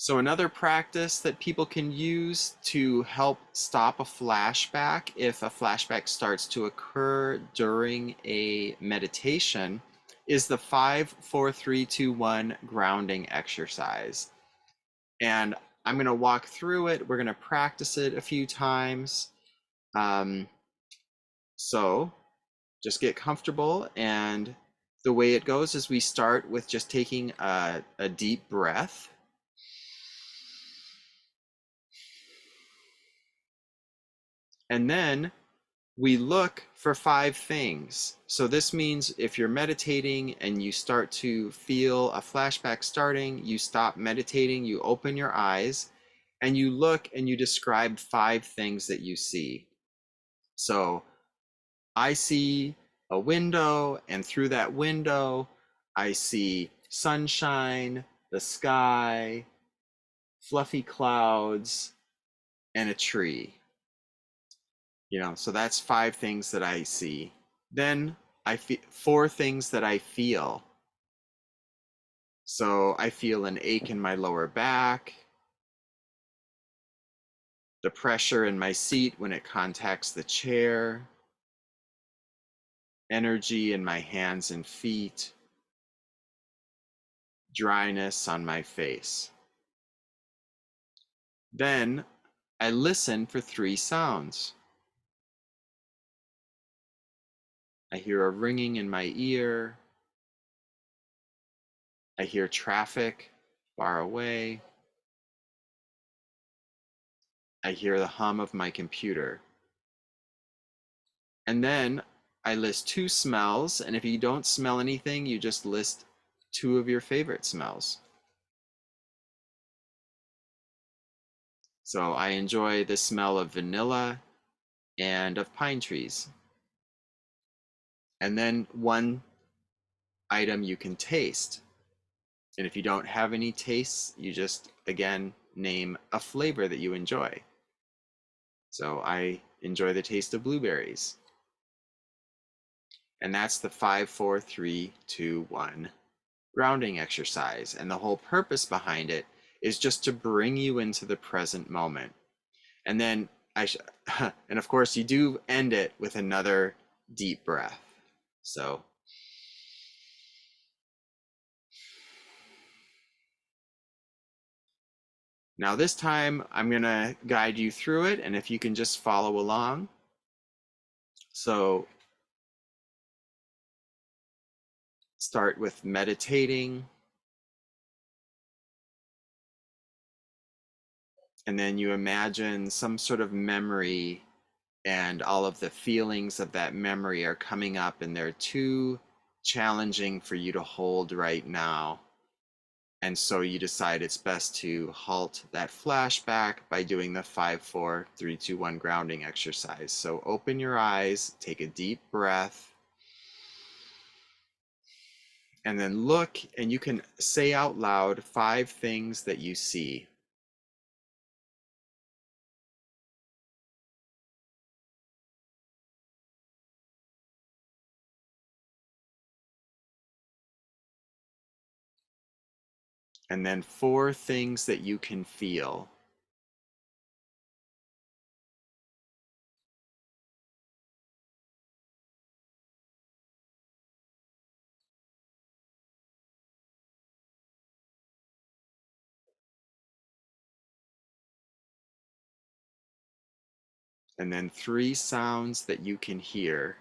So another practice that people can use to help stop a flashback, if a flashback starts to occur during a meditation, is the 5, 4, 3, 2, 1 grounding exercise. And I'm going to walk through it. We're going to practice it a few times. Um, so just get comfortable. And the way it goes is we start with just taking a deep breath. And then we look for 5 things. So this means if you're meditating and you start to feel a flashback starting, you stop meditating, you open your eyes, and you look and you describe 5 things that you see. So I see a window, and through that window, I see sunshine, the sky, fluffy clouds, and a tree. So that's 5 things that I see. Then I feel 4 things that I feel. So I feel an ache in my lower back, the pressure in my seat when it contacts the chair, energy in my hands and feet, dryness on my face. Then I listen for 3 sounds. I hear a ringing in my ear. I hear traffic far away. I hear the hum of my computer. And then I list 2 smells, and if you don't smell anything, you just list 2 of your favorite smells. So I enjoy the smell of vanilla and of pine trees. And then 1 item you can taste. And if you don't have any tastes, you just, again, name a flavor that you enjoy. So I enjoy the taste of blueberries. And that's the 5, 4, 3, 2, 1 grounding exercise. And the whole purpose behind it is just to bring you into the present moment. And then and of course you do end it with another deep breath. So now this time I'm going to guide you through it, and if you can just follow along. So start with meditating, and then you imagine some sort of memory, and all of the feelings of that memory are coming up, and they're too challenging for you to hold right now. And so you decide it's best to halt that flashback by doing the 5, 4, 3, 2, 1 grounding exercise. So open your eyes, take a deep breath, and then look, and you can say out loud 5 things that you see. And then 4 things that you can feel. And then 3 sounds that you can hear.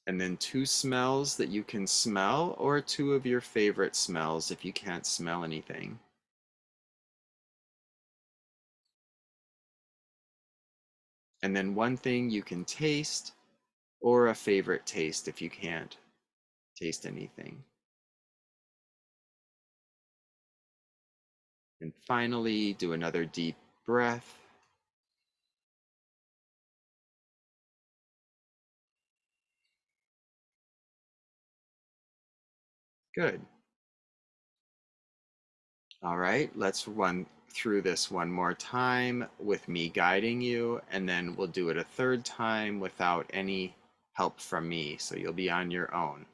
And then 2 smells that you can smell, or 2 of your favorite smells if you can't smell anything. And then 1 thing you can taste, or a favorite taste if you can't taste anything. And finally, do another deep breath. Good. All right, let's run through this one more time with me guiding you, and then we'll do it a third time without any help from me. So you'll be on your own.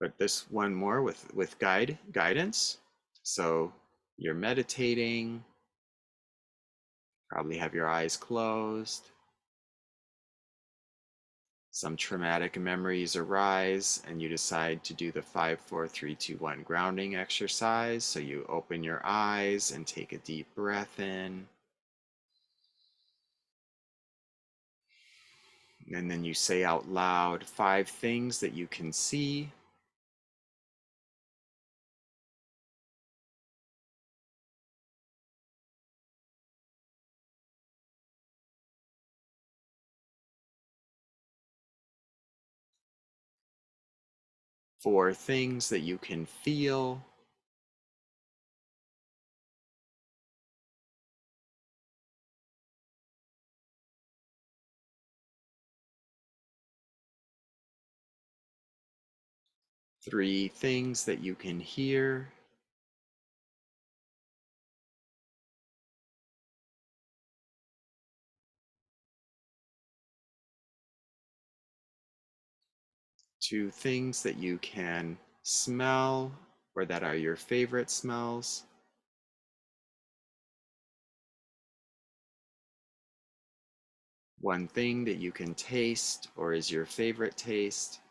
But this one more with guidance. So you're meditating, probably have your eyes closed. Some traumatic memories arise and you decide to do the 5, 4, 3, 2, 1 grounding exercise. So you open your eyes and take a deep breath in. And then you say out loud 5 things that you can see. Four things that you can feel. Three things that you can hear. Two things that you can smell or that are your favorite smells. One thing that you can taste or is your favorite taste.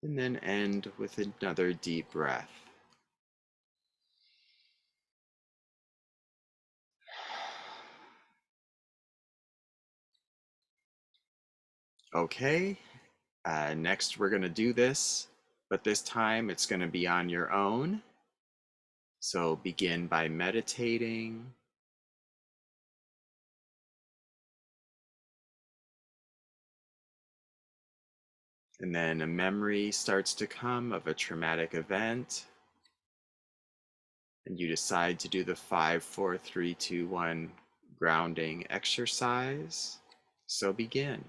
And then end with another deep breath. Okay, next we're going to do this, but this time it's going to be on your own. So begin by meditating. And then a memory starts to come of a traumatic event. And you decide to do the 5, 4, 3, 2, 1 grounding exercise. So begin.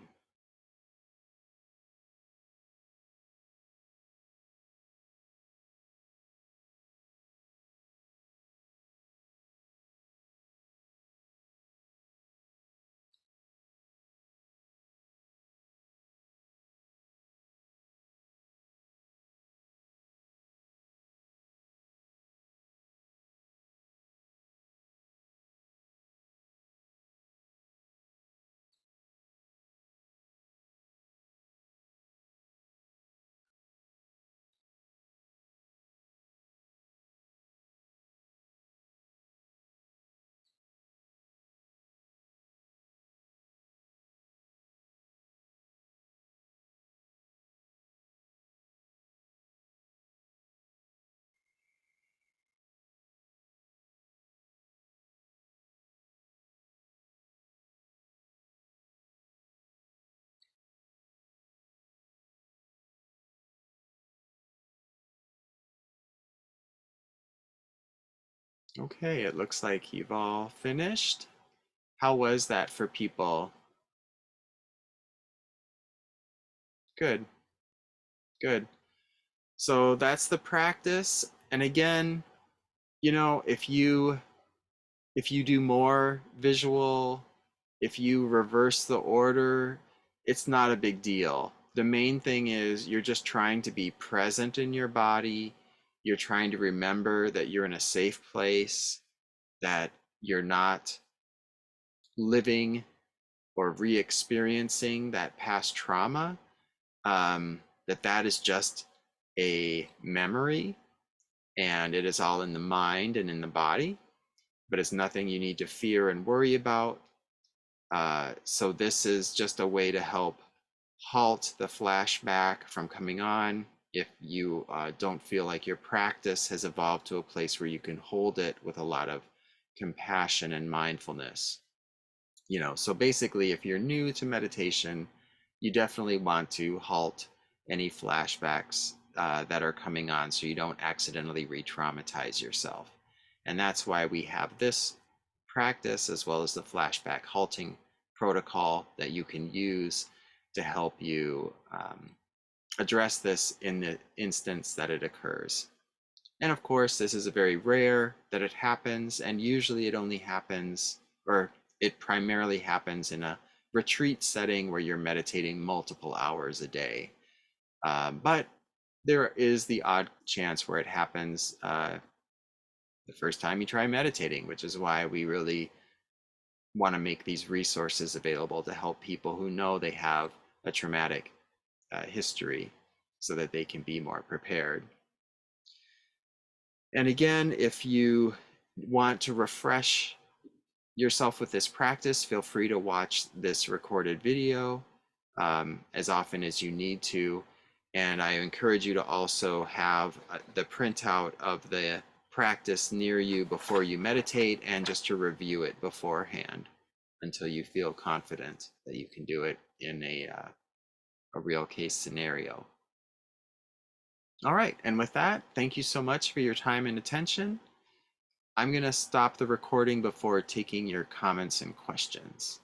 Okay, it looks like you've all finished. How was that for people? Good, good. So that's the practice. And again, you know, if you do more visual, if you reverse the order, it's not a big deal. The main thing is you're just trying to be present in your body. You're trying to remember that you're in a safe place, that you're not living or re-experiencing that past trauma, that is just a memory and it is all in the mind and in the body, but it's nothing you need to fear and worry about. So this is just a way to help halt the flashback from coming on if you don't feel like your practice has evolved to a place where you can hold it with a lot of compassion and mindfulness. You know, so basically, if you're new to meditation, you definitely want to halt any flashbacks that are coming on so you don't accidentally re-traumatize yourself. And that's why we have this practice as well as the flashback halting protocol that you can use to help you address this in the instance that it occurs. And of course, this is a very rare that it happens, and usually it only happens, or it primarily happens in a retreat setting where you're meditating multiple hours a day. But there is the odd chance where it happens the first time you try meditating, which is why we really want to make these resources available to help people who know they have a traumatic history so that they can be more prepared. And again, if you want to refresh yourself with this practice, feel free to watch this recorded video as often as you need to. And I encourage you to also have the printout of the practice near you before you meditate, and just to review it beforehand until you feel confident that you can do it in a real case scenario. All right, and with that, thank you so much for your time and attention. I'm going to stop the recording before taking your comments and questions.